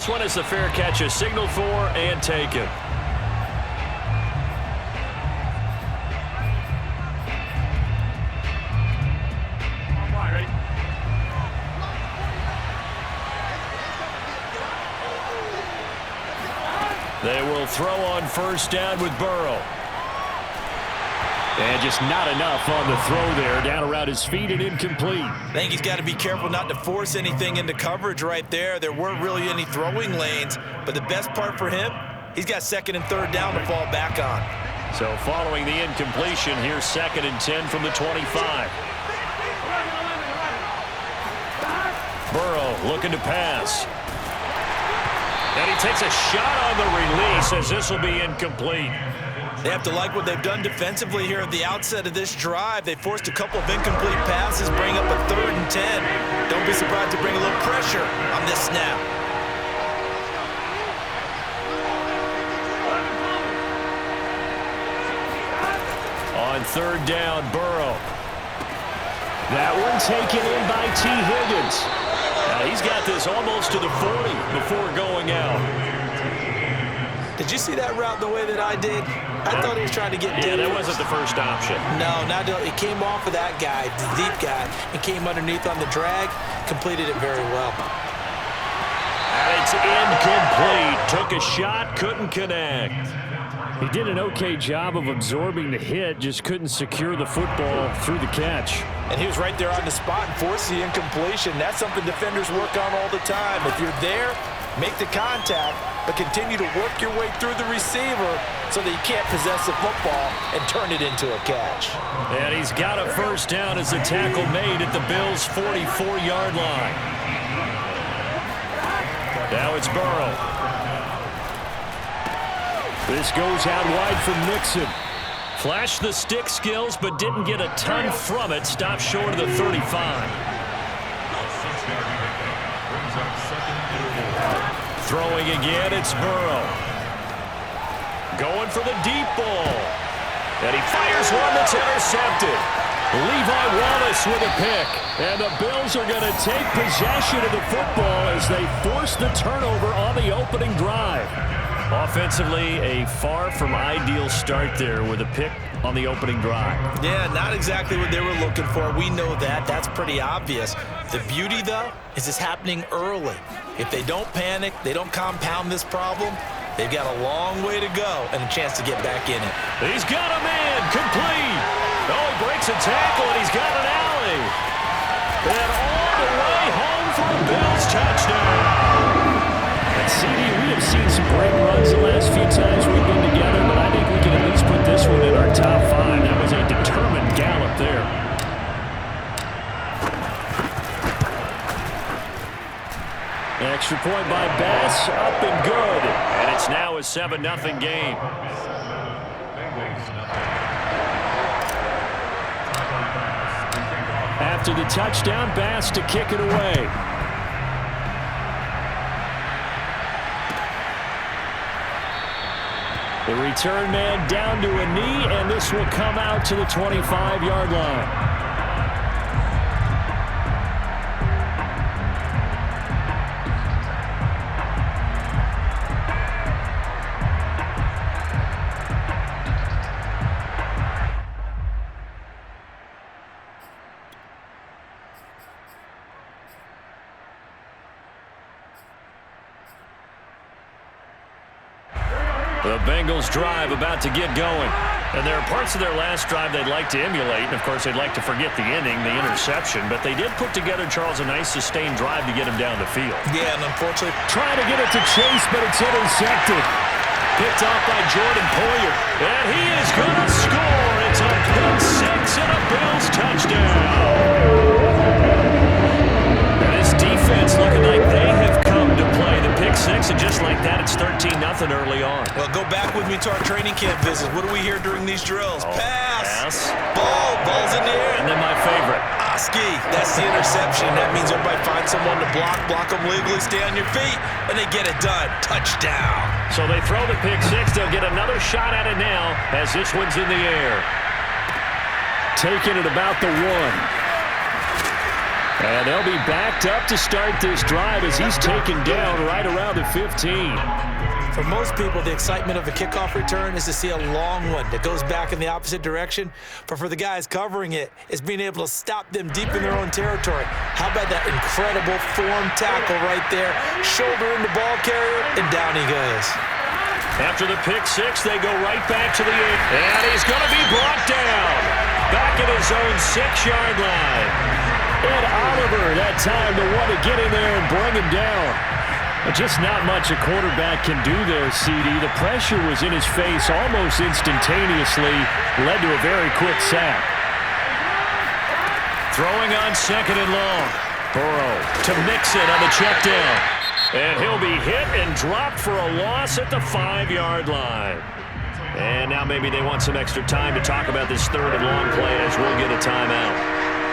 This one is the fair catch is signaled for and taken. They will throw on first down with Burrow. And just not enough on the throw there. Down around his feet and incomplete. I think he's got to be careful not to force anything into coverage right there. There weren't really any throwing lanes. But the best part for him, he's got second and third down to fall back on. So following the incompletion, here's 2nd and 10 from the 25. Burrow looking to pass. And he takes a shot on the release as this will be incomplete. They have to like what they've done defensively here at the outset of this drive. They forced a couple of incomplete passes, bring up a 3rd and 10. Don't be surprised to bring a little pressure on this snap. On 3rd down, Burrow. That one taken in by T. Higgins. Now he's got this almost to the 40 before going out. Did you see that route the way that I did? I thought he was trying to get deep. Yeah, that wasn't the first option. No, it came off of that guy, the deep guy, and came underneath on the drag, completed it very well. And it's incomplete. Took a shot, couldn't connect. He did an okay job of absorbing the hit, just couldn't secure the football through the catch. And he was right there on the spot and forced the incompletion. That's something defenders work on all the time. If you're there, make the contact, but continue to work your way through the receiver so that you can't possess the football and turn it into a catch. And he's got a first down as the tackle made at the Bills' 44-yard line. Now it's Burrow. This goes out wide from Nixon. Flashed the stick skills, but didn't get a ton from it. Stopped short of the 35. Throwing again, it's Burrow. Going for the deep ball. And he fires one that's intercepted. Levi Wallace with a pick. And the Bills are going to take possession of the football as they force the turnover on the opening drive. Offensively, a far from ideal start there with a pick on the opening drive. Yeah, not exactly what they were looking for. We know that. That's pretty obvious. The beauty, though, is it's happening early. If they don't panic, they don't compound this problem, they've got a long way to go and a chance to get back in it. He's got a man, complete. Oh, he breaks a tackle, and he's got an alley. And all the way home for a Bills touchdown. CD, we have seen some great runs the last few times we've been together, but I think we can at least put this one in our top 5. That was a determined gallop there. Extra point by Bass, up and good. And it's now a 7-0 game. After the touchdown, Bass to kick it away. The return man down to a knee, and this will come out to the 25-yard line. The Bengals drive about to get going. And there are parts of their last drive they'd like to emulate. And, of course, they'd like to forget the inning, the interception. But they did put together, Charles, a nice sustained drive to get him down the field. Yeah, and unfortunately, trying to get it to Chase, but it's intercepted. Picked off by Jordan Poyer. And he is going to score. It's a pick six and a Bills touchdown. And this defense looking like they have come to play. The pick six, and just like that, it's 13-0 early on. Well, go back with me to our training camp visit. What do we hear during these drills? Pass. Ball's in the air. And then my favorite. Oski. That's the interception. That means everybody finds someone to block them legally, stay on your feet, and they get it done. Touchdown. So they throw the pick six. They'll get another shot at it now as this one's in the air. Taking it about the 1. And they'll be backed up to start this drive as he's taken down right around the 15. For most people, the excitement of a kickoff return is to see a long one that goes back in the opposite direction. But for the guys covering it, it's being able to stop them deep in their own territory. How about that incredible form tackle right there? Shoulder in the ball carrier, and down he goes. After the pick six, they go right back to the 8. And he's going to be brought down. Back at his own 6-yard line. Ed Oliver, that time to want to get in there and bring him down. But just not much a quarterback can do there, CD. The pressure was in his face almost instantaneously. Led to a very quick sack. Throwing on 2nd and long. Burrow to Mixon on the check down. And he'll be hit and dropped for a loss at the 5-yard line. And now maybe they want some extra time to talk about this 3rd and long play as we'll get a timeout.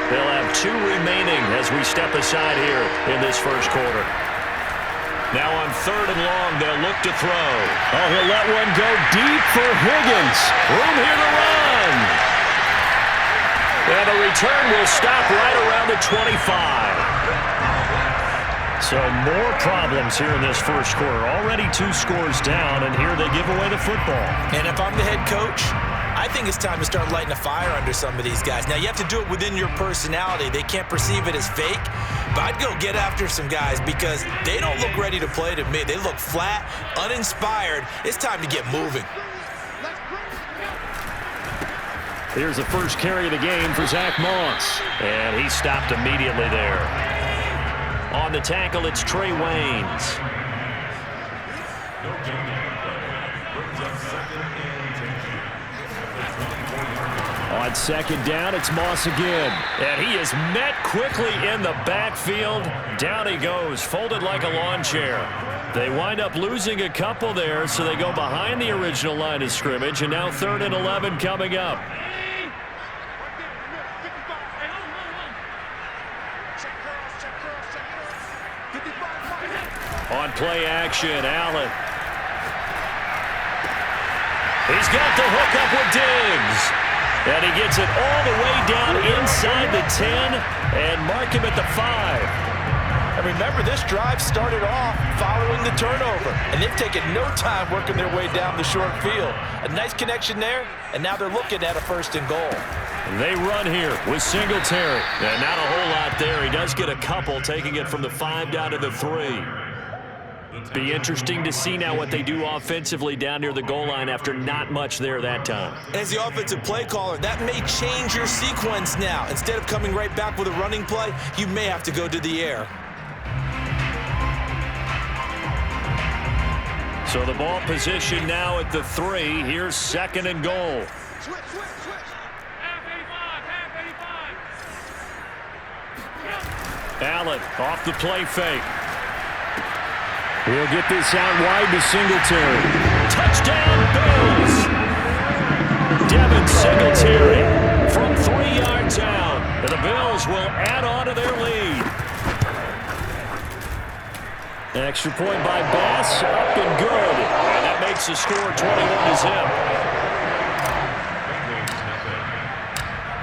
They'll have 2 remaining as we step aside here in this first quarter. Now on 3rd and long, they'll look to throw. Oh, he'll let one go deep for Higgins. Room here to run. And the return will stop right around the 25. So more problems here in this first quarter. Already 2 scores down, and here they give away the football. And if I'm the head coach, I think it's time to start lighting a fire under some of these guys. Now, you have to do it within your personality. They can't perceive it as fake. But I'd go get after some guys because they don't look ready to play to me. They look flat, uninspired. It's time to get moving. Here's the first carry of the game for Zach Moss. And he stopped immediately there. On the tackle, it's Trey Waynes. On 2nd down, it's Moss again. And he is met quickly in the backfield. Down he goes, folded like a lawn chair. They wind up losing a couple there, so they go behind the original line of scrimmage, and now 3rd and 11 coming up. On play action, Allen. He's got the hook up with Diggs. And he gets it all the way down inside the 10 and mark him at the 5. And remember, this drive started off following the turnover. And they've taken no time working their way down the short field. A nice connection there, and now they're looking at a 1st and goal. They run here with Singletary. And not a whole lot there. He does get a couple, taking it from the 5 down to the 3. Be interesting to see now what they do offensively down near the goal line after not much there that time. As the offensive play caller, that may change your sequence now. Instead of coming right back with a running play, you may have to go to the air. So the ball position now at the 3. Here's 2nd and goal. Allen off the play fake. We'll get this out wide to Singletary. Touchdown, Bills! Devin Singletary from 3 yards out. And the Bills will add on to their lead. Extra point by Bass, up and good. And that makes the score 21-0.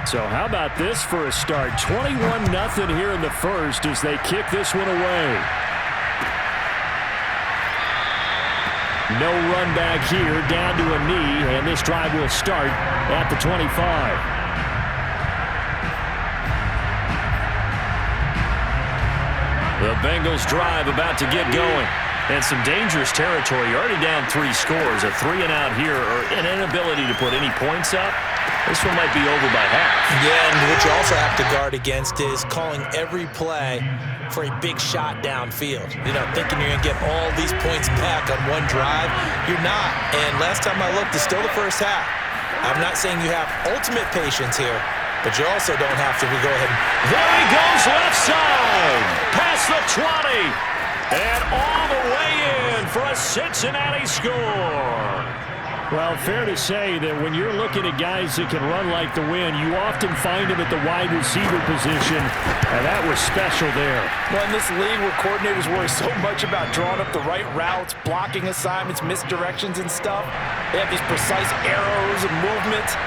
So how about this for a start? 21-0 here in the first as they kick this one away. No run back here, down to a knee, and this drive will start at the 25. The Bengals drive about to get going. And some dangerous territory. You're already down 3 scores. A 3 and out here, or an inability to put any points up. This one might be over by half. Yeah, and what you also have to guard against is calling every play for a big shot downfield. You know, thinking you're going to get all these points back on one drive. You're not. And last time I looked, it's still the first half. I'm not saying you have ultimate patience here, but you also don't have to go ahead and... There he goes left side. Past the 20. And all the way in for a Cincinnati score. Well, fair to say that when you're looking at guys that can run like the wind, you often find them at the wide receiver position, and that was special there. Well, in this league where coordinators worry so much about drawing up the right routes, blocking assignments, misdirections and stuff, they have these precise arrows and movements.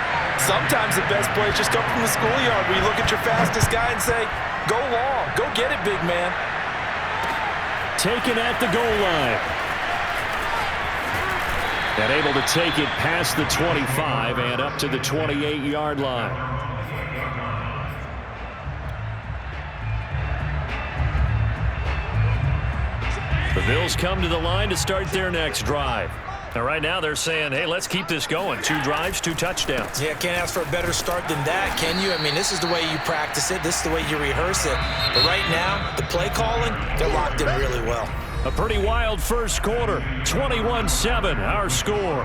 Sometimes the best plays just come from the schoolyard where you look at your fastest guy and say, Go long. Go get it, big man. Taken at the goal line. And able to take it past the 25 and up to the 28-yard line. The Bills come to the line to start their next drive. And right now they're saying, hey, let's keep this going. 2 drives, 2 touchdowns. Yeah, can't ask for a better start than that, can you? I mean, this is the way you practice it. This is the way you rehearse it. But right now, the play calling, they're locked in really well. A pretty wild first quarter. 21-7, our score.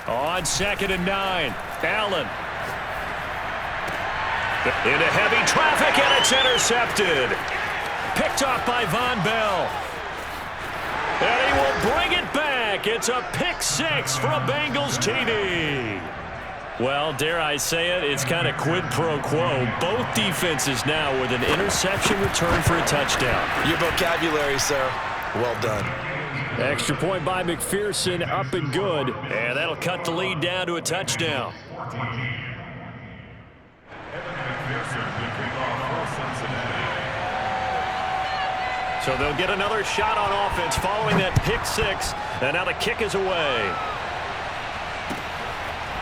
On 2nd and 9, Allen. Into heavy traffic, and it's intercepted. Picked off by Von Bell. And he will bring it back. It's a pick 6 for a Bengals TD. Well, dare I say it, it's kind of quid pro quo. Both defenses now with an interception return for a touchdown. Your vocabulary, sir. Well done. Extra point by McPherson, up and good. And that'll cut the lead down to a touchdown. So they'll get another shot on offense following that pick 6. And now the kick is away.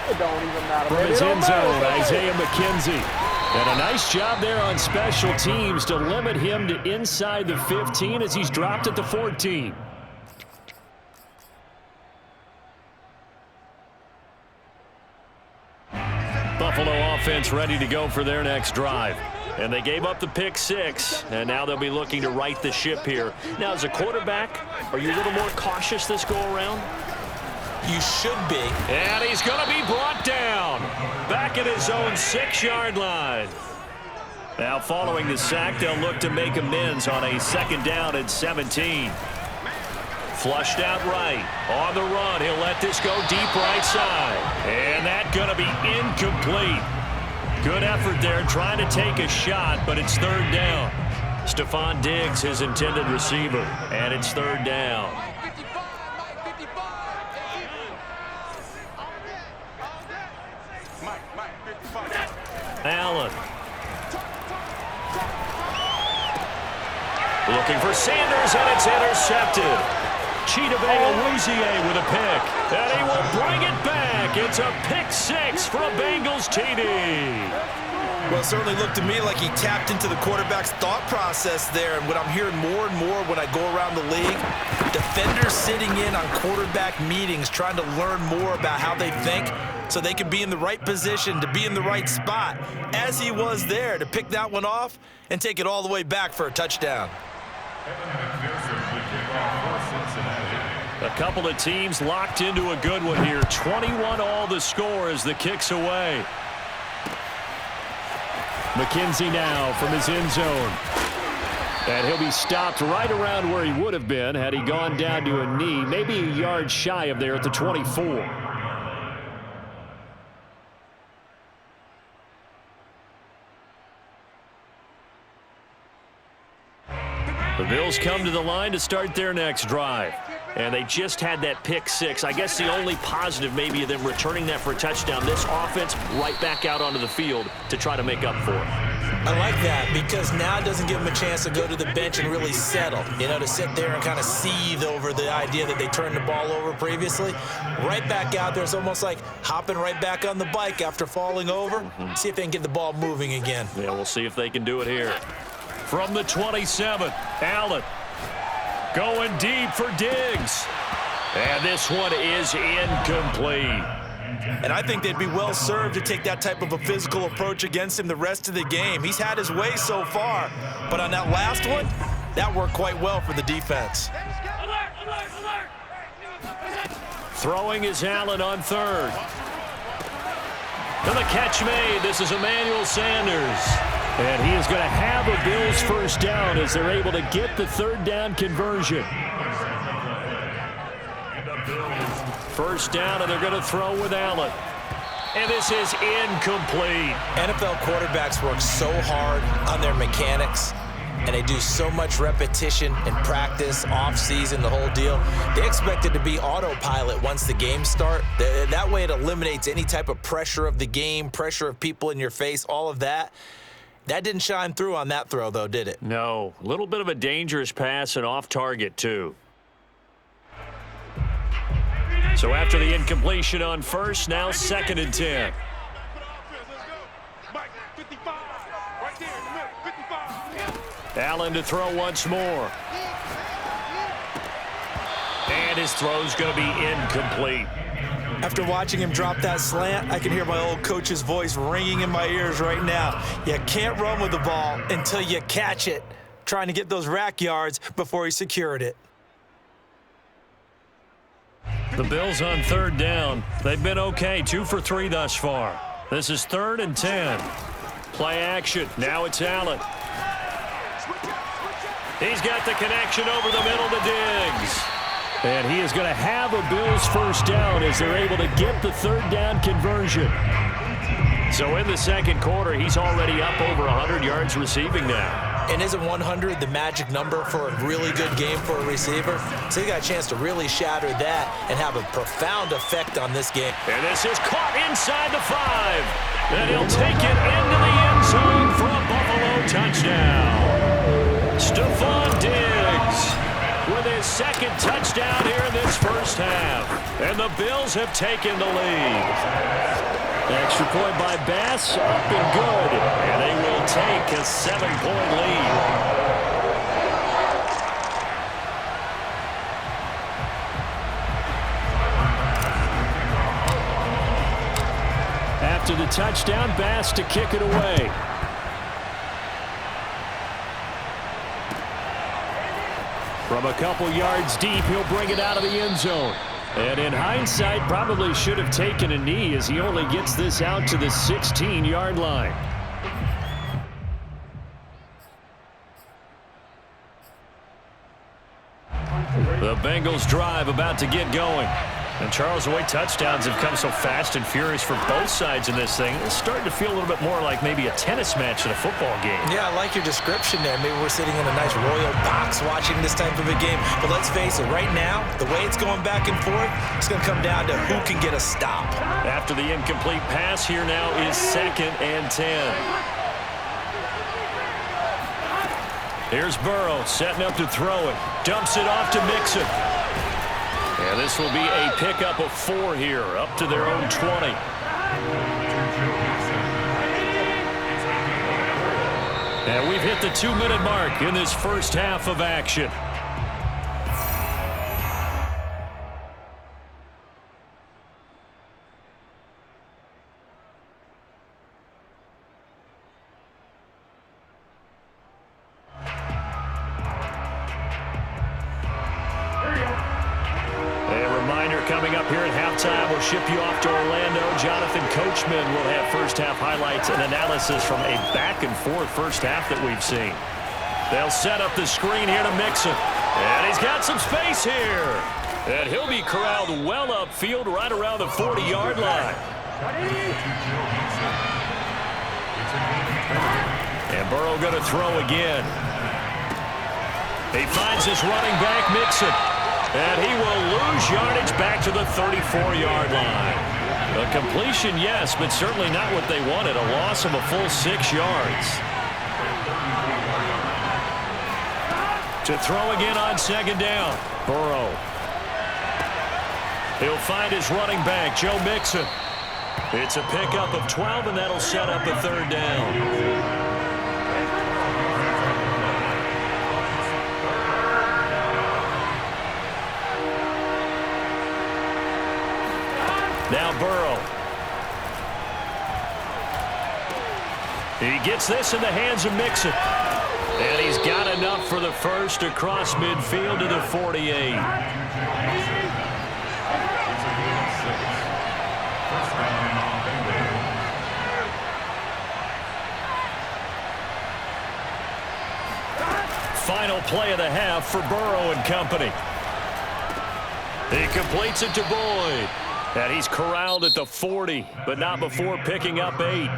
It don't even matter. From his end zone, Isaiah McKenzie. And a nice job there on special teams to limit him to inside the 15 as he's dropped at the 14. Buffalo offense ready to go for their next drive. And they gave up the pick 6, and now they'll be looking to right the ship here. Now, as a quarterback, are you a little more cautious this go-around? You should be. And he's going to be brought down. Back at his own 6-yard line. Now, following the sack, they'll look to make amends on a 2nd down and 17. Flushed out right. On the run, he'll let this go deep right side. And that's going to be incomplete. Good effort there, trying to take a shot, but it's 3rd down. Stephon Diggs, his intended receiver, and it's 3rd down. Allen. Looking for Sanders, and it's intercepted. Chidobe with a pick, and he will bring it back. It's a pick 6 for a Bengals TD. Well, it certainly looked to me like he tapped into the quarterback's thought process there. And what I'm hearing more and more when I go around the league, defenders sitting in on quarterback meetings trying to learn more about how they think so they can be in the right position, to be in the right spot, as he was there, to pick that one off and take it all the way back for a touchdown. A couple of teams locked into a good one here. 21 all the score as the kick's away. McKenzie now from his end zone. And he'll be stopped right around where he would have been had he gone down to a knee, maybe a yard shy of there at the 24. The Bills come to the line to start their next drive. And they just had that pick 6. I guess the only positive maybe of them returning that for a touchdown. This offense right back out onto the field to try to make up for it. I like that because now it doesn't give them a chance to go to the bench and really settle. You know, to sit there and kind of seethe over the idea that they turned the ball over previously. Right back out there. It's almost like hopping right back on the bike after falling over. See if they can get the ball moving again. Yeah, we'll see if they can do it here. From the 27, Allen. Going deep for Diggs. And this one is incomplete. And I think they'd be well served to take that type of a physical approach against him the rest of the game. He's had his way so far, but on that last one, that worked quite well for the defense. Throwing is Allen on 3rd. And the catch made. This is Emmanuel Sanders. And he is going to have a Bills first down as they're able to get the 3rd down conversion. First down, and they're going to throw with Allen. And this is incomplete. NFL quarterbacks work so hard on their mechanics, and they do so much repetition in practice, off-season, the whole deal. They expect it to be autopilot once the games start. That way it eliminates any type of pressure of the game, pressure of people in your face, all of that. That didn't shine through on that throw, though, did it? No. A little bit of a dangerous pass and off target, too. So after the incompletion on first, now 2nd and 10. Allen to throw once more. And his throw's going to be incomplete. After watching him drop that slant, I can hear my old coach's voice ringing in my ears right now. You can't run with the ball until you catch it, trying to get those rack yards before he secured it. The Bills on 3rd down. They've been okay, 2 for 3 thus far. This is 3rd and 10. Play action. Now it's Allen. He's got the connection over the middle to Diggs. And he is going to have a Bills first down as they're able to get the 3rd down conversion. So in the 2nd quarter, he's already up over 100 yards receiving now. And isn't 100 the magic number for a really good game for a receiver? So he got a chance to really shatter that and have a profound effect on this game. And this is caught inside the 5. And he'll take it into the end zone for a Buffalo touchdown. Stephon Diggs with his 2nd touchdown here in this first half. And the Bills have taken the lead. Extra point by Bass, up and good. And they will take a 7-point lead. After the touchdown, Bass to kick it away. From a couple yards deep, he'll bring it out of the end zone. And in hindsight, probably should have taken a knee as he only gets this out to the 16-yard line. The Bengals drive about to get going. And Charles, the way touchdowns have come so fast and furious for both sides in this thing, it's starting to feel a little bit more like maybe a tennis match in a football game. Yeah, I like your description there. Maybe we're sitting in a nice royal box watching this type of a game. But let's face it, right now, the way it's going back and forth, it's going to come down to who can get a stop. After the incomplete pass, here now is 2nd and 10. Here's Burrow setting up to throw it. Dumps it off to Mixon. And this will be a pickup of 4 here, up to their own 20. And we've hit the 2-minute mark in this first half of action. Coming up here at halftime, we'll ship you off to Orlando. Jonathan Coachman will have first-half highlights and analysis from a back-and-forth first half that we've seen. They'll set up the screen here to Mixon. And he's got some space here. And he'll be corralled well upfield right around the 40-yard line. And Burrow going to throw again. He finds his running back, Mixon. And he will lose yardage back to the 34-yard line. A completion, yes, but certainly not what they wanted. A loss of a full 6 yards. To throw again on 2nd down. Burrow. He'll find his running back, Joe Mixon. It's a pickup of 12, and that'll set up a 3rd down. Now Burrow. He gets this in the hands of Mixon. And he's got enough for the first across midfield to the 48. Final play of the half for Burrow and company. He completes it to Boyd. And he's corralled at the 40, but not before picking up 8.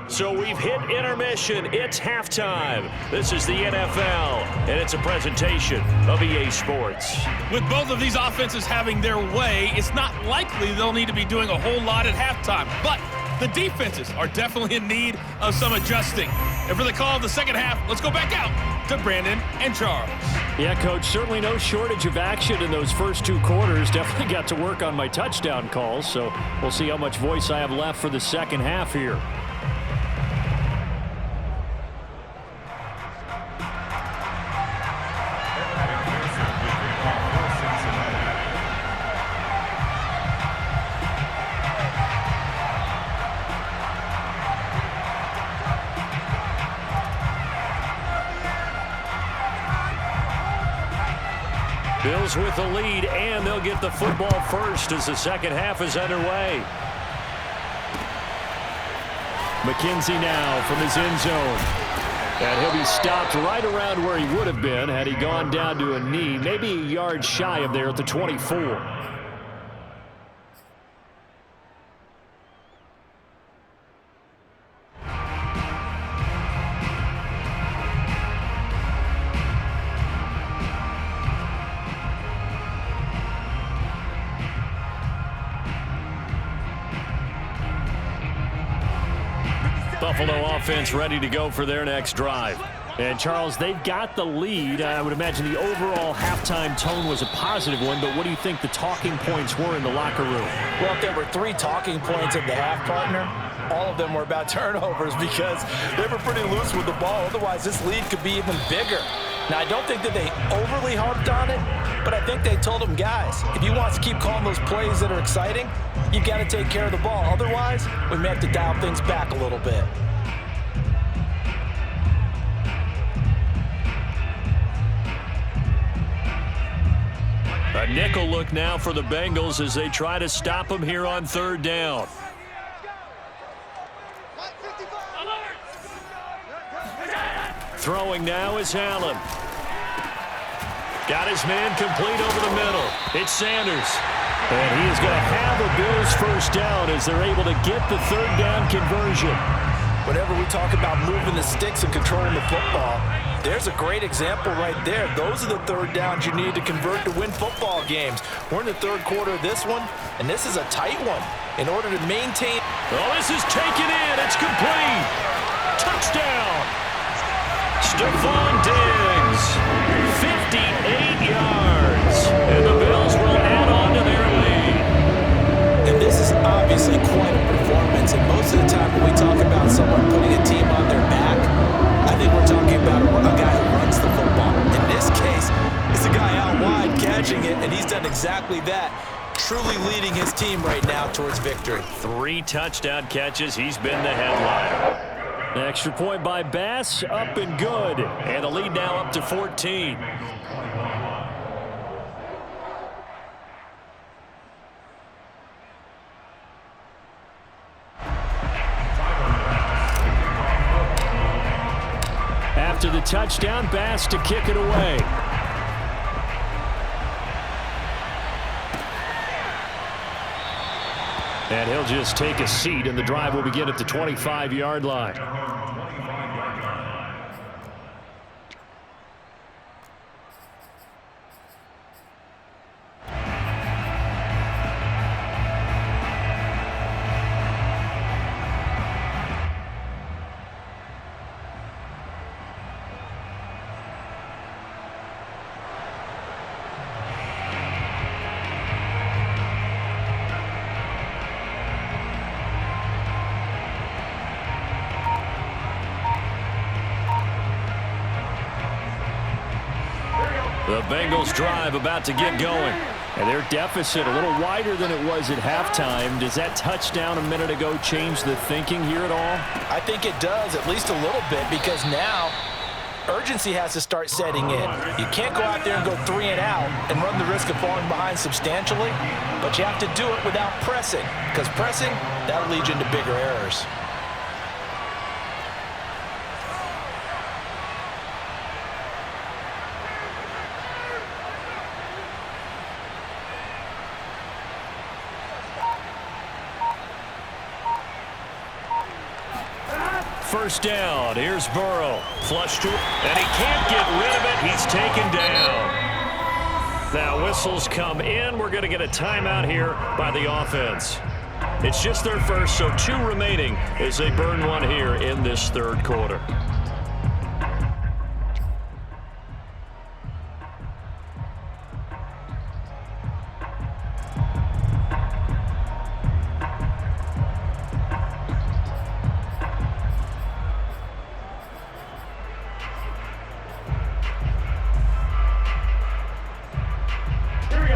So we've hit intermission. It's halftime. This is the NFL, and it's a presentation of EA Sports. With both of these offenses having their way, it's not likely they'll need to be doing a whole lot at halftime. But the defenses are definitely in need of some adjusting. And for the call of the second half, let's go back out to Brandon and Charles. Yeah, Coach, certainly no shortage of action in those first 2 quarters. Definitely got to work on my touchdown calls, so we'll see how much voice I have left for the second half here. Bills with the lead, and they'll get the football first as the second half is underway. McKenzie now from his end zone. And he'll be stopped right around where he would have been had he gone down to a knee, maybe a yard shy of there at the 24. Buffalo offense ready to go for their next drive. And, Charles, they've got the lead. I would imagine the overall halftime tone was a positive one, but what do you think the talking points were in the locker room? Well, if there were 3 talking points at the half, partner, all of them were about turnovers because they were pretty loose with the ball. Otherwise, this lead could be even bigger. Now, I don't think that they overly harped on it, but I think they told them, guys, if you want to keep calling those plays that are exciting, you got to take care of the ball. Otherwise, we may have to dial things back a little bit. A nickel look now for the Bengals as they try to stop him here on 3rd down. Throwing now is Allen. Got his man complete over the middle. It's Sanders. And he is going to have a Bills first down as they're able to get the 3rd down conversion. Whenever we talk about moving the sticks and controlling the football, there's a great example right there. Those are the 3rd downs you need to convert to win football games. We're in the 3rd quarter of this one, and this is a tight one. In order to maintain... Oh, this is taken in. It's complete. Touchdown. Stephon Diggs, 58 yards. And the Bills will add on to their lead. And this is obviously quite a performance. And most of the time when we talk about someone putting a team on their back, I think we're talking about a guy who runs the football. In this case, it's a guy out wide catching it, and he's done exactly that. Truly leading his team right now towards victory. 3 touchdown catches. He's been the headliner. An extra point by Bass, up and good. And the lead now up to 14. After the touchdown, Bass to kick it away. And he'll just take a seat, and the drive will begin at the 25-yard line. The Bengals drive about to get going. And their deficit a little wider than it was at halftime. Does that touchdown a minute ago change the thinking here at all? I think it does, at least a little bit, because now urgency has to start setting in. You can't go out there and go 3 and out and run the risk of falling behind substantially, but you have to do it without pressing, because pressing, that'll lead you into bigger errors. first down. Here's Burrow. Flush to it, and he can't get rid of it. He's taken down. Now whistles come in. We're going to get a timeout here by the offense. It's just their first, so 2 remaining as they burn one here in this third quarter.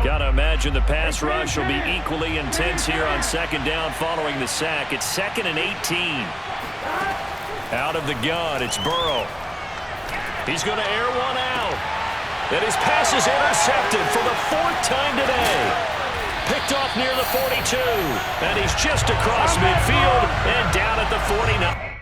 Got to imagine the pass rush will be equally intense here on second down following the sack. It's 2nd and 18. Out of the gun, it's Burrow. He's going to air one out. And his pass is intercepted for the 4th time today. Picked off near the 42. And he's just across midfield and down at the 49.